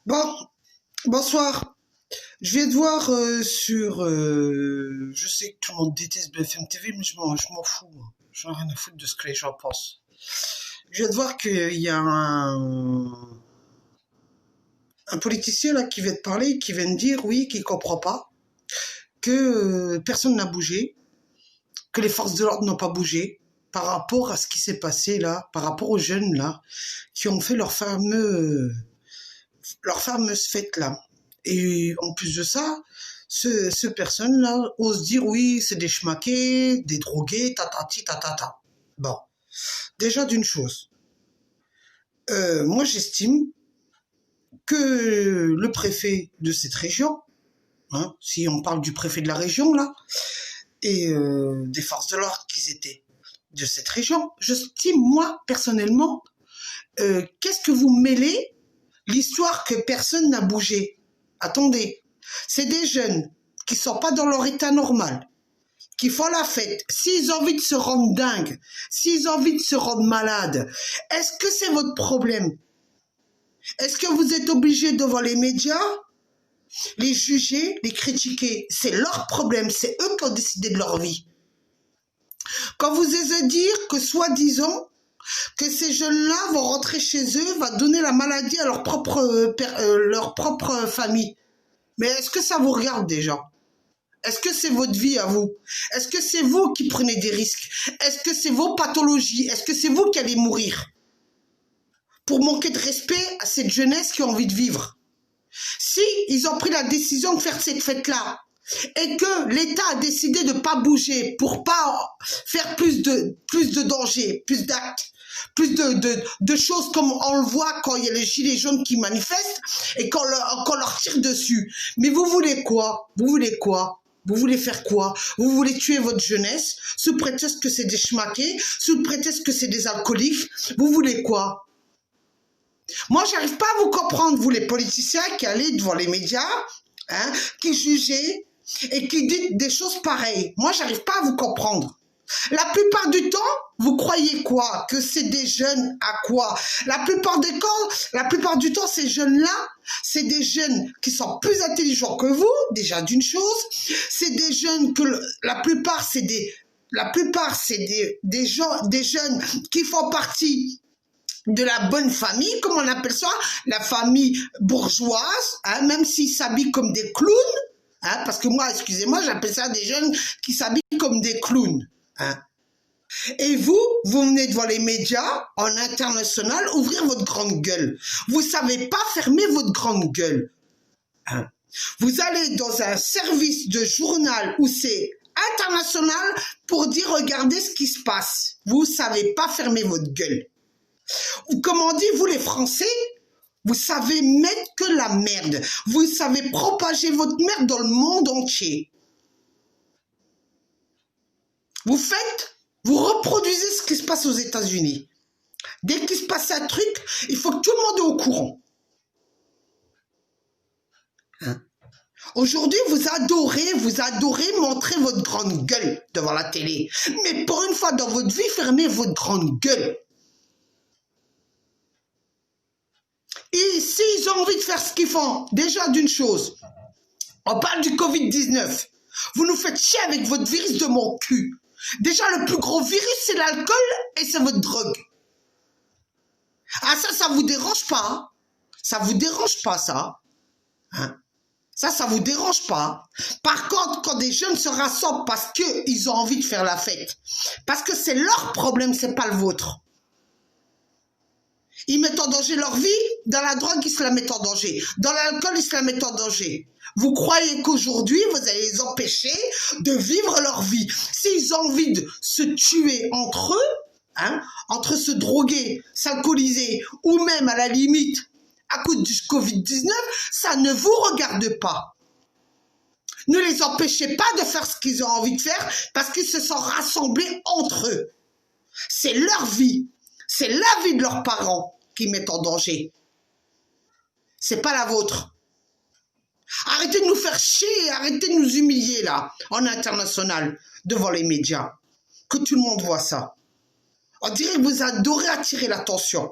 Bon, bonsoir. Je viens de voir sur... je sais que tout le monde déteste BFM TV, mais je m'en fous, moi. J'en ai rien à foutre de ce que les gens pensent. Je viens de voir qu'il y a un politicien là qui vient de parler, qui vient de dire, oui, qu'il comprend pas, que personne n'a bougé, que les forces de l'ordre n'ont pas bougé, par rapport à ce qui s'est passé là, par rapport aux jeunes là, qui ont fait leur fameuse fête là. Et en plus de ça, ce personne-là ose dire oui, c'est des schmaqués, des drogués, tatati, tatata. Bon, déjà d'une chose, moi j'estime que le préfet de cette région, hein, si on parle du préfet de la région là, et des forces de l'ordre qu'ils étaient de cette région, j'estime moi personnellement, qu'est-ce que vous mêlez l'histoire que personne n'a bougé? Attendez, c'est des jeunes qui sont pas dans leur état normal, qui font la fête. S'ils ont envie de se rendre dingues, s'ils ont envie de se rendre malades, est-ce que c'est votre problème? Est-ce que vous êtes obligé devant les médias, les juger, les critiquer? C'est leur problème, c'est eux qui ont décidé de leur vie. Quand vous osez dire que soi-disant, que ces jeunes-là vont rentrer chez eux, va donner la maladie à leur propre famille. Mais est-ce que ça vous regarde déjà? Est-ce que c'est votre vie à vous? Est-ce que c'est vous qui prenez des risques? Est-ce que c'est vos pathologies? Est-ce que c'est vous qui allez mourir? Pour manquer de respect à cette jeunesse qui a envie de vivre. Si ils ont pris la décision de faire cette fête-là, et que l'État a décidé de ne pas bouger pour pas faire plus de dangers, plus d'actes, plus de choses comme on le voit quand il y a les gilets jaunes qui manifestent et qu'on leur tire dessus. Mais vous voulez quoi? Vous voulez quoi? Vous voulez faire quoi? Vous voulez tuer votre jeunesse sous prétexte que c'est des schmaqués, sous prétexte que c'est des alcooliques. Vous voulez quoi? Moi, j'arrive pas à vous comprendre, vous les politiciens qui allez devant les médias, hein, qui jugez et qui dites des choses pareilles. Moi, j'arrive pas à vous comprendre. La plupart du temps, vous croyez quoi? Que c'est des jeunes à quoi? La plupart du temps, ces jeunes-là, c'est des jeunes qui sont plus intelligents que vous, déjà d'une chose. C'est des jeunes que la plupart, c'est des jeunes qui font partie de la bonne famille, comme on appelle ça, la famille bourgeoise, hein, même s'ils s'habillent comme des clowns, hein, parce que moi, excusez-moi, j'appelle ça des jeunes qui s'habillent comme des clowns. Hein. Et vous venez devant les médias, en international, ouvrir votre grande gueule. Vous savez pas fermer votre grande gueule. Hein. Vous allez dans un service de journal où c'est international pour dire regardez ce qui se passe. Vous savez pas fermer votre gueule. Ou comme on dit, vous les Français, vous savez mettre que la merde. Vous savez propager votre merde dans le monde entier. Vous reproduisez ce qui se passe aux États-Unis. Dès qu'il se passe un truc, il faut que tout le monde est au courant. Hein? Aujourd'hui, vous adorez montrer votre grande gueule devant la télé. Mais pour une fois dans votre vie, fermez votre grande gueule. Et s'ils ont envie de faire ce qu'ils font, déjà d'une chose, on parle du Covid-19. Vous nous faites chier avec votre virus de mon cul. Déjà, le plus gros virus, c'est l'alcool et c'est votre drogue. Ah, ça vous dérange pas, hein? Ça vous dérange pas, ça? Hein? Ça vous dérange pas. Par contre, quand des jeunes se rassemblent parce qu'ils ont envie de faire la fête, parce que c'est leur problème, c'est pas le vôtre. Ils mettent en danger leur vie, dans la drogue, ils se la mettent en danger. Dans l'alcool, ils se la mettent en danger. Vous croyez qu'aujourd'hui, vous allez les empêcher de vivre leur vie. S'ils ont envie de se tuer entre eux, hein, entre se droguer, s'alcooliser, ou même à la limite, à cause du Covid-19, ça ne vous regarde pas. Ne les empêchez pas de faire ce qu'ils ont envie de faire parce qu'ils se sont rassemblés entre eux. C'est leur vie. C'est la vie de leurs parents qui mettent en danger. C'est pas la vôtre. Arrêtez de nous faire chier, arrêtez de nous humilier là, en international, devant les médias. Que tout le monde voit ça. On dirait que vous adorez attirer l'attention.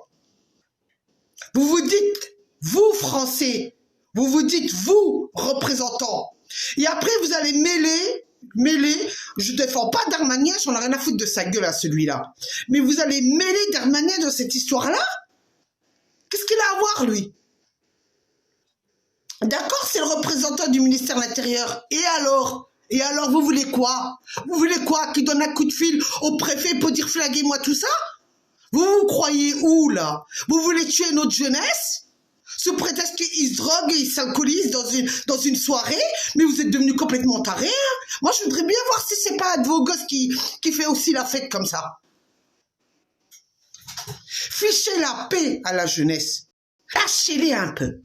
Vous vous dites Vous, Français, vous vous dites, vous, représentants. Et après, vous allez mêler, je défends pas Darmanin, j'en ai rien à foutre de sa gueule à celui-là. Mais vous allez mêler Darmanin dans cette histoire-là? Qu'est-ce qu'il a à voir, lui? D'accord, c'est le représentant du ministère de l'Intérieur. Et alors? Et alors, vous voulez quoi? Vous voulez quoi? Qu'il donne un coup de fil au préfet pour dire flaguez-moi tout ça? Vous vous croyez où, là? Vous voulez tuer notre jeunesse? Sous prétexte qu'ils se droguent et ils s'alcoolisent dans une soirée, mais vous êtes devenus complètement tarés. Hein? Moi, je voudrais bien voir si c'est pas un de vos gosses qui fait aussi la fête comme ça. Fichez la paix à la jeunesse. Lâchez-les un peu.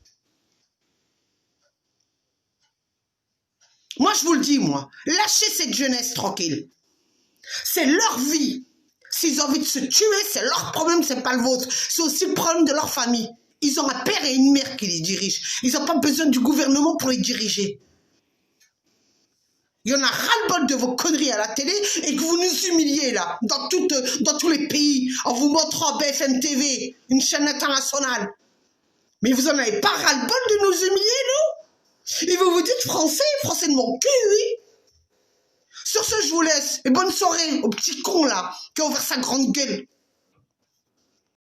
Moi, je vous le dis, moi. Lâchez cette jeunesse tranquille. C'est leur vie. S'ils ont envie de se tuer, c'est leur problème, c'est pas le vôtre. C'est aussi le problème de leur famille. Ils ont un père et une mère qui les dirigent. Ils n'ont pas besoin du gouvernement pour les diriger. Il y en a ras-le-bol de vos conneries à la télé et que vous nous humiliez là, dans tous les pays, en vous montrant BFM TV, une chaîne internationale. Mais vous en avez pas ras-le-bol de nous humilier, nous? Et vous vous dites français de mon cul, oui? Sur ce, je vous laisse. Et bonne soirée au petit con là, qui a ouvert sa grande gueule.